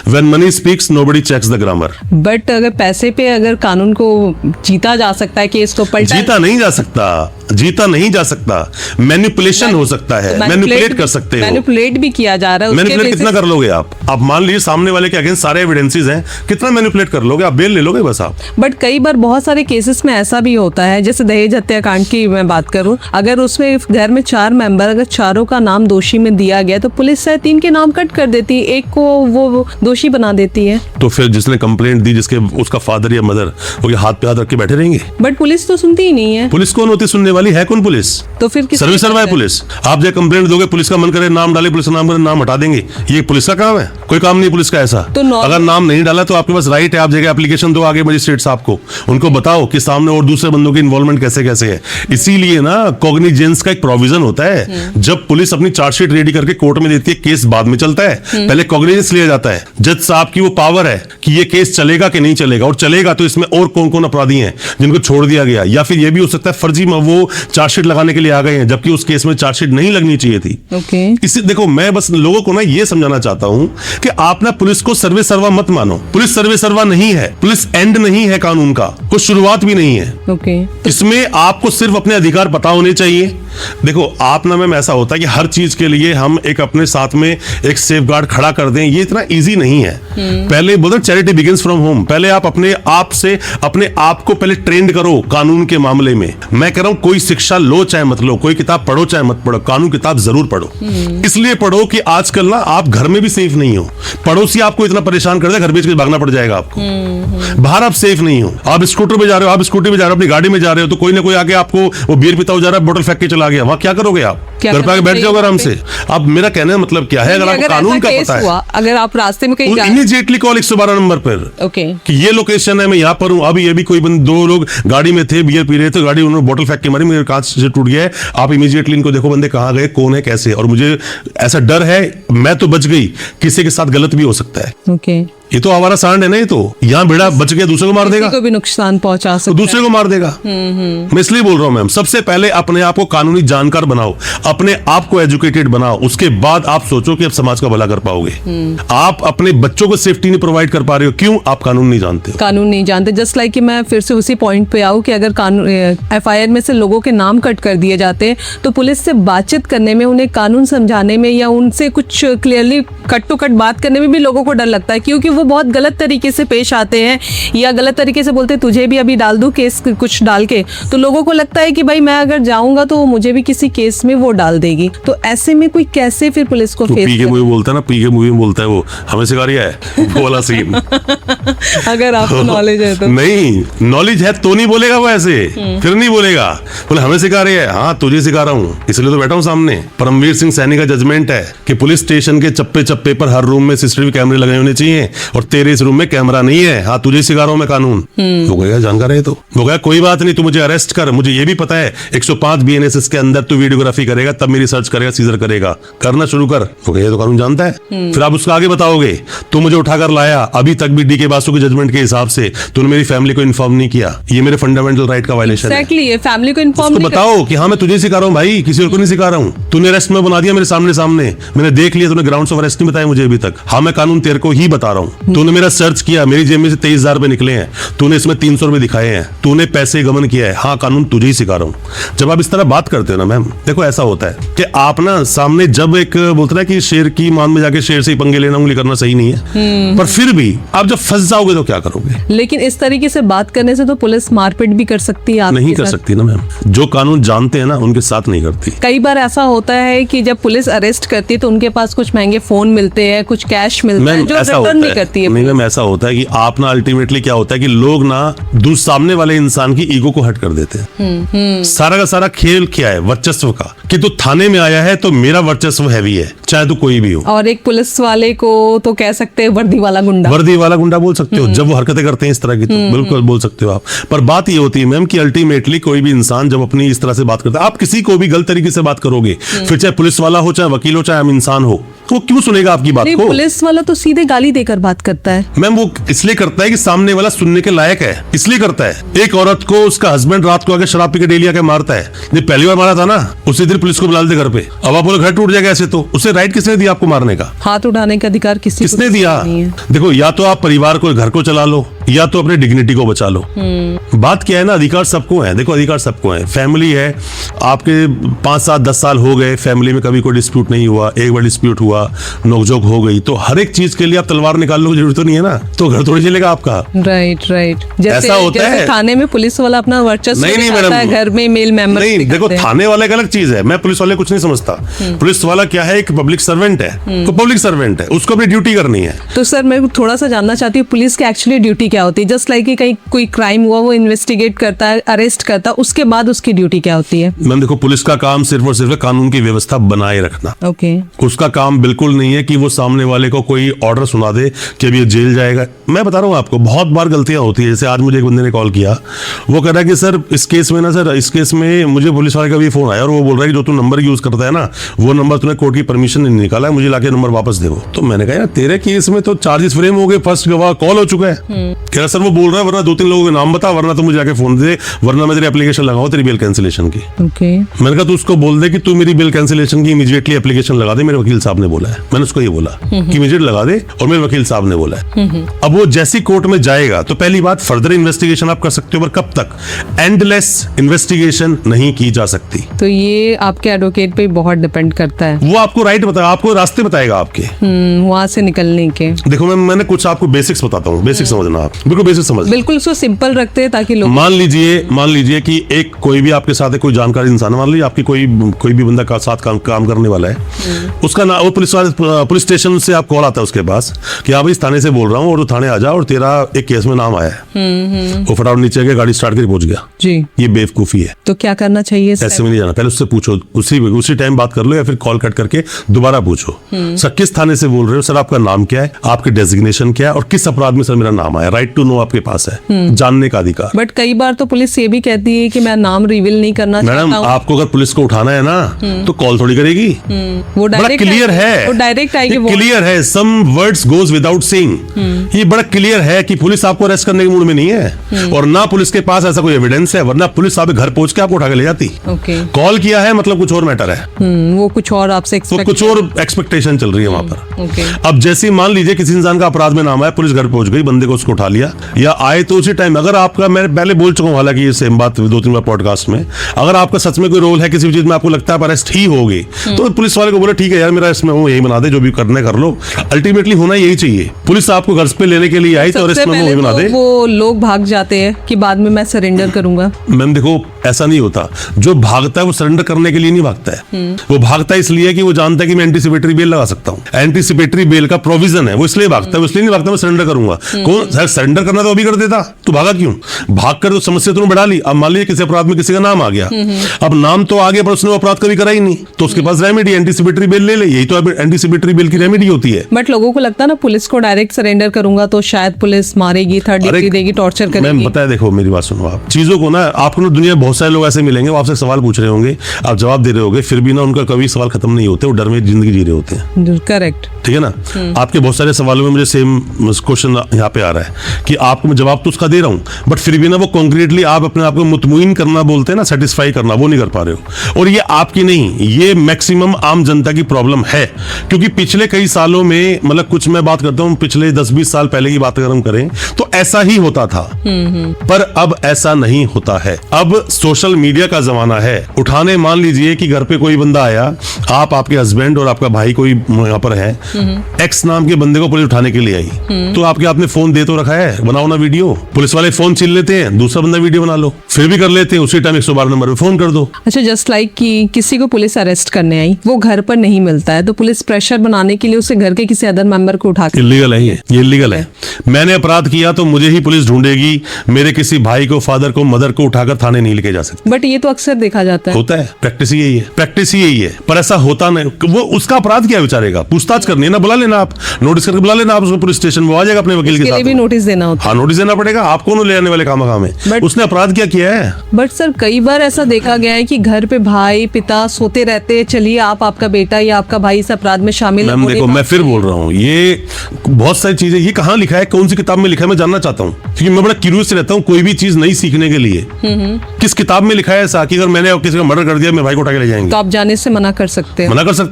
When money speaks nobody checks the grammar. But अगर पैसे पे अगर कानून को जीता जा सकता है, केस को पलटा जीता नहीं जा सकता, जीता नहीं जा सकता, मैनिपुलेशन हो सकता है, मैनिपुलेट कर सकते हो, मैनिपुलेट भी किया जा रहा है। मैनिपुलेट कितना कर लोगे आप मान लीजिए सामने वाले के अगेंस्ट सारे एविडेंसेस हैं, कितना मैनिपुलेट कर लोगे आप? बेल ले लोगे बस आप। बट कई बार बहुत सारे केसेस में ऐसा भी होता है, जैसे दहेज हत्याकांड की मैं बात करूं, अगर उसमें घर में 4 मेंबर, अगर चारों का नाम दोषी में दिया गया तो पुलिस शायद 3 के नाम कट कर देती है, एक को वो दोषी बना देती है। तो फिर जिसने कंप्लेंट दी, जिसके उसका फादर या मदर, वो हाथ पे हाथ रख के बैठे रहेंगे? बट पुलिस तो सुनती ही नहीं है। पुलिस कौन होती सुनने वाली? है कौन पुलिस? तो फिर सर्विस सर्वा है पुलिस। आप जब कंप्लेंट दोगे, पुलिस का मन करे नाम डाले, पुलिस का नाम करे नाम हटा देंगे, ये पुलिस का काम है? कोई काम नहीं पुलिस का ऐसा। तो अगर नाम नहीं डाला तो आपके पास राइट है, आप जगह एप्लीकेशन दो आगे मजिस्ट्रेट साहब को, उनको बताओ कि सामने और दूसरे बंदों की इन्वॉल्वमेंट कैसे कैसे है। इसीलिए ना कॉग्निजेंस का एक प्रोविजन होता है, जब पुलिस अपनी चार्जशीट रेडी करके कोर्ट में देती है, केस बाद में चलता है, पहले कॉग्निजेंस लिया जाता है। जज साहब की वो पावर है कि ये केस चलेगा कि नहीं चलेगा, और चलेगा तो इसमें और कौन कौन अपराधी हैं जिनको छोड़ दिया गया, या फिर ये भी हो सकता है फर्जी में वो चार्जशीट लगाने के लिए आ गए हैं जबकि उस केस में चार्जशीट नहीं लगनी चाहिए थी। इसी देखो, मैं बस लोगों को ना ये समझाना चाहता हूं कि आप ना पुलिस को सर्वे सर्वा मत मानो। पुलिस सर्वे सर्वा नहीं है, पुलिस एंड नहीं है कानून का, कुछ शुरुआत भी नहीं है। इसमें आपको सिर्फ अपने अधिकार पता होने चाहिए। देखो आप ना मैम, ऐसा होता है कि हर चीज के लिए हम एक अपने साथ में एक सेफगार्ड खड़ा कर दें, ये इतना इजी नहीं है। पहले बोलते चैरिटी बिगिंस फ्रॉम होम। पहले आप अपने आप से अपने आप को पहले ट्रेंड करो कानून के मामले में। मैं कह रहा हूं कोई शिक्षा लो चाहे मत लो, कोई किताब पढ़ो चाहे मत पढ़ो, कानून किताब जरूर पढ़ो। इसलिए पढ़ो कि आजकल ना आप घर में भी सेफ नहीं हो, पड़ोसी आपको इतना परेशान कर दे, घर बेच के भागना पड़ जाएगा आपको। बाहर आप सेफ नहीं हो, आप स्कूटर पे जा रहे हो, आप स्कूटी पे जा रहे हो, अपनी गाड़ी में जा रहे हो, तो कोई ना कोई आके आपको वो बियर पीता हुआ जा रहा है, बोतल फेंक के चला गया, वहां क्या करोगे आप? घर पे आके बैठ जाओगे आराम से। अब मेरा कहने का मतलब क्या है, अगर आपको कानून का पता है, अगर आप रास्ते में कहीं इमीडिएटली कॉल 112 नंबर पर कि ये लोकेशन है, मैं यहाँ पर हूँ। अभी ये भी कोई 2 लोग गाड़ी में थे, बियर पी रहे थे, गाड़ी उन्होंने बोतल फेंक के मारी, मेरे कांच से टूट गया है। आप इमीडिएटली इनको देखो बंदे कहाँ गए, कौन है, कैसे। और मुझे ऐसा डर है, मैं तो बच गई, किसी के साथ गलत भी हो सकता है। ये तो हमारा सांड है ना, ये तो यहाँ बेड़ा बच गया, दूसरे को मार देगा, को भी नुकसान पहुंचा सकता है, तो दूसरे को मार देगा। मैं इसलिए बोल रहा हूँ मैम, सबसे पहले अपने आप को कानूनी जानकार बनाओ, अपने आप को एजुकेटेड बनाओ, उसके बाद आप सोचो कि आप समाज का भला कर पाओगे। आप अपने बच्चों को सेफ्टी नहीं प्रोवाइड कर पा रहे हो, क्यों? आप कानून नहीं जानते हो। कानून नहीं जानते। जस्ट लाइक कि मैं फिर से उसी पॉइंट पे आऊँ कि अगर कानून FIR में से लोगों के नाम कट कर दिए जाते तो पुलिस से बातचीत करने में, उन्हें कानून समझाने में, या उनसे कुछ क्लियरली कट टू कट बात करने में भी लोगों को डर लगता है, क्योंकि वो बहुत गलत तरीके से पेश आते हैं, या गलत तरीके से बोलते तुझे भी अभी डाल दूं केस कुछ डाल के, तो लोगों को लगता है कि भाई मैं अगर जाऊंगा तो वो मुझे भी किसी केस में वो डाल देगी। तो ऐसे में कोई कैसे फिर पुलिस को फेस पीके मूवी बोलता है ना, पीके मूवी में बोलता है वो, हमें सिखा रहा है वो वाला सीन। अगर आपको नॉलेज है तो। नहीं, नॉलेज है तो नहीं बोलेगा वो ऐसे, फिर नहीं बोलेगा, बोले हमें सिखा रही है। हाँ तुझे सिखा रहा हूँ, इसलिए तो बैठा हूँ सामने। परमवीर सिंह सैनी का जजमेंट है कि पुलिस स्टेशन के चप्पे चप्पे पर हर रूम में CCTV कैमरे लगे होने चाहिए, और तेरे इस रूम में कैमरा नहीं है। हाँ तुझे सिखा रहा हूं मैं कानून। वो गया जानकार है, तो वो गया कोई बात नहीं, तू मुझे अरेस्ट कर, मुझे ये भी पता है 105 BNSS के अंदर तू वीडियोग्राफी करेगा, तब मेरी सर्च करेगा, सीजर करेगा, करना शुरू कर। वो गया तो कानून जानता है। फिर आप उसको आगे बताओगे, तू मुझे उठाकर लाया, अभी तक भी DK बासु के जजमेंट के हिसाब से तूने मेरी फैमिली को इन्फॉर्म नहीं किया, ये मेरे फंडामेंटल राइट का वायलेशन है। एक्जेक्टली, फैमिली को इन्फॉर्म बताओ कि हाँ मैं तुझे सिखा रहा हूँ भाई, किसी और को नहीं सिखा रहा हूँ। तूने अरेस्ट में बना दिया मेरे सामने सामने, मैंने देख लिया, तूने ग्राउंड ऑफ अरेस्ट नहीं बताया मुझे अभी तक। हाँ मैं कानून तेरे को ही बता रहा हूँ। तूने मेरा सर्च किया, मेरी जेब में से 23,000 रुपए निकले हैं, तूने इसमें 300 रुपए दिखाए हैं, तूने पैसे गमन किया है। हाँ कानून तुझे ही सिखा रहा हूँ। जब आप इस तरह बात करते हो ना मैम, देखो ऐसा होता है कि आप ना सामने जब एक बोलते ना कि शेर की मान में जाके शेर से ही पंगे लेना, उंगली करना सही नहीं है, पर फिर भी आप जब फंस जाओगे तो क्या करोगे? लेकिन इस तरीके से बात करने से तो पुलिस मारपीट भी कर सकती है। नहीं कर सकती ना मैम, जो कानून जानते हैं ना उनके साथ नहीं करती। कई बार ऐसा होता है कि जब पुलिस अरेस्ट करती है तो उनके पास कुछ महंगे फोन मिलते हैं, कुछ कैश मिलता है, जो रिटर्न नहीं करती है। नहीं मैम, ऐसा होता है कि आप ना अल्टीमेटली क्या होता है कि लोग ना सामने वाले इंसान की ईगो को हट कर देते हैं। सारा का सारा खेल क्या है? वर्चस्व का, कि तू थाने में आया है तो मेरा वर्चस्व हैवी है, चाहे तू कोई भी हो। और एक पुलिस वाले को तो कह सकते हैं वर्दी वाला गुंडा, वर्दी वाला गुंडा बोल सकते हो जब वो हरकतें करते हैं इस तरह की, तो बिल्कुल बोल सकते हो आप। पर बात ये होती है मैम कि अल्टीमेटली कोई भी इंसान जब अपनी इस तरह से बात करता है, आप किसी को भी गलत तरीके से बात करोगे, फिर चाहे पुलिस वाला हो, चाहे वकील हो, चाहे हम इंसान हो, तो क्यों सुनेगा आपकी बात को? पुलिस वाला तो सीधे गाली देकर बात करता है मैम। वो इसलिए करता है कि सामने वाला सुनने के लायक है, इसलिए करता है। एक औरत को उसका हस्बैंड रात को आके शराब पी के डेली आके मारता है, जब पहली बार मारा था ना, उसी दिन फिर पुलिस को बुला लेते घर पे। अब आप बोलो घर टूट जाएगा ऐसे, तो उसे राइट किसने दिया आपको मारने का? हाथ उठाने का अधिकार किसने दिया? देखो, या तो आप परिवार को, घर को चला लो, या तो अपने डिग्निटी को बचा लो। बात क्या है ना, अधिकार सबको है। देखो, अधिकार सबको है। फैमिली है आपके, 5 7 10 साल हो गए, फैमिली में कभी कोई डिस्प्यूट नहीं हुआ, एक बार डिस्प्यूट हुआ, नोकझोंक हो गई, तो हर एक चीज के लिए आप तलवार निकालने की जरूरत तो नहीं है ना, तो घर थोड़ी चलेगा आपका। राइट। ऐसा होता है। थाने में पुलिस वाला अपना वर्चस्व नहीं दिखाता है, घर में मेल मेंबर नहीं, देखो, थाने वाले एक अलग चीज है। मैं पुलिस वाले कुछ नहीं समझता। पुलिस वाला क्या है, एक पब्लिक सर्वेंट है, तो पब्लिक सर्वेंट है, उसको अपनी ड्यूटी करनी है। तो सर, मैं थोड़ा सा जानना चाहती हूँ, पुलिस की एक्चुअली ड्यूटी क्या होती है? जस्ट लाइक कहीं कोई क्राइम हुआ, वो इन्वेस्टिगेट करता है, अरेस्ट करता है, उसके बाद उसकी ड्यूटी क्या होती है? मैम देखो, पुलिस का काम सिर्फ और सिर्फ कानून की व्यवस्था बनाए रखना। ओके। उसका काम बिल्कुल नहीं है कि वो सामने वाले को कोई ऑर्डर सुना दे कि अभी ये जेल जाएगा। मैं बता रहा हूँ आपको, बहुत बार गलतियां होती है। जैसे आज मुझे एक बंदे ने कॉल किया, वो कह रहा है कि सर इस केस में ना, सर इस केस में मुझे पुलिस वाले का भी फोन आया और वो बोल रहा है कि जो तू नंबर यूज करता है ना, वो नंबर तूने कोर्ट की परमिशन नहीं निकाला है, मुझे लाके नंबर वापस दे। तो मैंने कहा यार, तेरे केस में तो चार्जेस फ्रेम हो गए, फर्स्ट गवाह कॉल हो चुका है। कह रहा सर वो बोल रहा है वरना 2-3 लोगों के नाम बता, वरना तो मुझे जाके फोन दे, वरना मैं तेरी एप्लीकेशन लगाऊं तेरी बिल कैंसिलेशन की। ओके। मैंने कहा तू उसको बोल दे कि तू मेरी बिल कैंसिलेशन की इमीडिएटली एप्लीकेशन लगा दे, मेरे वकील साहब ने बोला है। मैंने उसको ये बोला कि इमीडिएट लगा दे, और मेरे वकील साहब ने बोला है। अब वो जैसी कोर्ट में जाएगा तो पहली बात, फर्दर इन्वेस्टिगेशन आप कर सकते हो, पर कब तक? एंडलेस इन्वेस्टिगेशन नहीं की जा सकती। तो ये आपके एडवोकेट पे बहुत डिपेंड करता है। वो आपको राइट बताएगा, आपको रास्ते बताएगा आपके वहां से निकलने के। देखो मैंने कुछ आपको बेसिक्स बताता हूँ, बेसिक समझना आप, बिल्कुल बेसिक समझ। बिल्कुल उसको सिंपल रखते हैं ताकि लोग, मान लीजिए कि एक कोई भी आपके साथ है, कोई जानकारी इंसान, मान लीजिए आपकी कोई भी बंदा का साथ काम करने वाला है, उसका ना, वो पुलिस स्टेशन से आप कॉल आता है उसके पास कि आप इस थाने से बोल रहा हूँ और थाने आ जा, और तेरा एक केस में नाम आया है। वो फटाफट नीचे गया, गाड़ी स्टार्ट करके पहुंच गया जी। ये बेवकूफी है। तो क्या करना चाहिए? ऐसे में नहीं जाना, पहले उससे पूछो, उसी टाइम बात कर लो, या फिर कॉल कट करके दोबारा पूछो, सर किस थाने से बोल रहे हो, सर आपका नाम क्या है, आपके डेजिग्नेशन क्या है, और किस अपराध में सर मेरा नाम आया। राइट टू नो आपके पास है, जानने का अधिकार। बट कई बार तो पुलिस ये भी कहती है कि मैं नाम रिवील नहीं करना चाहता हूं। मैडम, आपको अगर पुलिस को उठाना है ना, तो कॉल थोड़ी करेगी। वो बड़ा क्लियर है, वो डायरेक्ट आएगी, क्लियर है, some words goes without saying. ये बड़ा क्लियर है कि पुलिस आपको अरेस्ट करने के मूड में नहीं है, और ना पुलिस के पास ऐसा कोई एविडेंस है, वरना पुलिस आपके घर पहुंच के आपको उठा के ले जाती। कॉल किया है मतलब कुछ और मैटर है, वो कुछ और आपसे कुछ और एक्सपेक्टेशन चल रही है वहां पर। अब जैसे मान लीजिए किसी इंसान का अपराध में नाम है, पुलिस घर पहुंच गई, बंदे को उसको उठा लिया, या आए तो उसी टाइम, अगर आपका, मैं पहले बोल चुका हूं हालांकि ये सेम बात 2-3 बार पॉडकास्ट में, अगर आपका सच में कोई रोल है किसी भी चीज में, आपको लगता है अरेस्ट ही होगी, तो पुलिस वाले को बोले ठीक है यार मेरा इसमें हूं, यही बना दे, जो भी करने कर लो। अल्टीमेटली होना यही चाहिए, पुलिस आपको घर पे लेने के लिए आई तो अरेस्ट में वही बना दे। वो लोग भाग जाते हैं कि बाद में मैं सरेंडर करूंगा। मैम देखो, ऐसा नहीं होता। जो भागता है वो सरेंडर करने के लिए नहीं भागता है, वो भागता है इसलिए कि वो जानता है कि मैं एंटीसिपेटरी बेल लगा सकता हूं। एंटीसिपेटरी बेल का प्रोविजन है, वो इसलिए भागता है, वो इसलिए नहीं भागता मैं सरेंडर करूंगा। कौन सरेंडर करना तो अभी कर देता, तो भागा क्यों? भाग कर तो समस्या तुमने बढ़ा ली। अब मान लीजिए किसी अपराध में किसी का नाम आ गया, अब नाम तो आ गया पर उसने अपराध कभी करा ही नहीं, तो उसके पास रेमेडी एंटीसिपेटरी बेल ले ले, यही तो एंटीसिपेटरी बेल की रेमेडी होती है। बट लोगों को लगता है ना, पुलिस को डायरेक्ट सरेंडर करूंगा तो शायद पुलिस मारेगी, थर्ड डिग्री देगी, टॉर्चर करेगी। मैम पता है, देखो मेरी बात सुनो आप, चीजों को ना, आपको ना दुनिया में बहुत सारे लोग ऐसे मिलेंगे, वो आपसे सवाल पूछ रहे होंगे, आप जवाब दे रहे होंगे, फिर भी ना उनका कभी सवाल खत्म नहीं होते, वो डर में जिंदगी जी रहे होते हैं। करेक्ट, ठीक है ना। आपके बहुत सारे सवालों में मुझे सेम क्वेश्चन यहाँ पे आ रहा है कि आपको मैं जवाब तो उसका दे रहा हूँ, बट फिर भी ना वो कॉन्क्रीटली आप अपने आप को मुतमईन करना बोलते हैं ना, सेटिस्फाई करना, वो नहीं कर पा रहे हो। और ये आपकी नहीं, ये मैक्सिमम आम जनता की प्रॉब्लम है, क्योंकि पिछले कई सालों में, मतलब कुछ मैं बात करता हूँ पिछले 10-20 साल पहले की बात अगर हम करें तो ऐसा ही होता था, पर अब ऐसा नहीं होता है। अब सोशल मीडिया का जमाना है। उठाने, मान लीजिए कि घर पे कोई बंदा आया, आप, आपके हस्बैंड और आपका भाई कोई यहाँ पर है, एक्स नाम के बंदे को पुलिस उठाने के लिए आई, तो आपके हाथ में फोन दे तो रखा है, बनाओ ना वीडियो। पुलिस वाले फोन छीन लेते हैं, दूसरा बंदा वीडियो बना लो, फिर भी कर लेते हैं, उसी टाइम 112 नंबर पे फोन कर दो। अच्छा, जस्ट लाइक कि किसी को पुलिस अरेस्ट करने आई, वो घर पर नहीं मिलता है, तो पुलिस प्रेशर बनाने के लिए उसे घर के किसी अदर मेंबर को उठा के, इलीगल है ये इलीगल है। मैंने अपराध किया तो मुझे ही पुलिस ढूंढेगी, मेरे किसी भाई को, फादर को, मदर को उठाकर थाने नहीं लेके जा सकते। बट ये तो अक्सर देखा जाता है, होता है, प्रैक्टिस ही यही है, पर ऐसा होता नहीं। वो उसका अपराध क्या बेचारेगा, पूछताछ करनी है ना, बुला लेना आप, नोटिस करके बुला लेना आप उसको पुलिस स्टेशन, वो आ जाएगा अपने वकील के साथ, भी नोटिस देना देना होता हाँ नोटिस देना पड़ेगा, आप कौन ले आने वाले काम में? But- उसने अपराध क्या किया है? बट सर कई बार ऐसा देखा गया है कि घर पे भाई पिता सोते रहते, चलिए आपका बेटा या आपका भाई इस अपराध में शामिल है, मैम वो देखो, नहीं मैं फिर बोल रहा हूँ, ये बहुत सारी चीजें, ये कहाँ लिखा है, कौन सी किताब में लिखा है, मैं जानना चाहता हूँ, क्योंकि मैं बड़ा क्यूरियस रहता हूँ कोई भी चीज नई सीखने के लिए। किस किताब में लिखा है ऐसा कि अगर मैंने किसी का मर्डर कर दिया मेरे भाई को उठा के ले जाएंगे? तो आप जाने से मना कर सकते हैं। मना कर सकते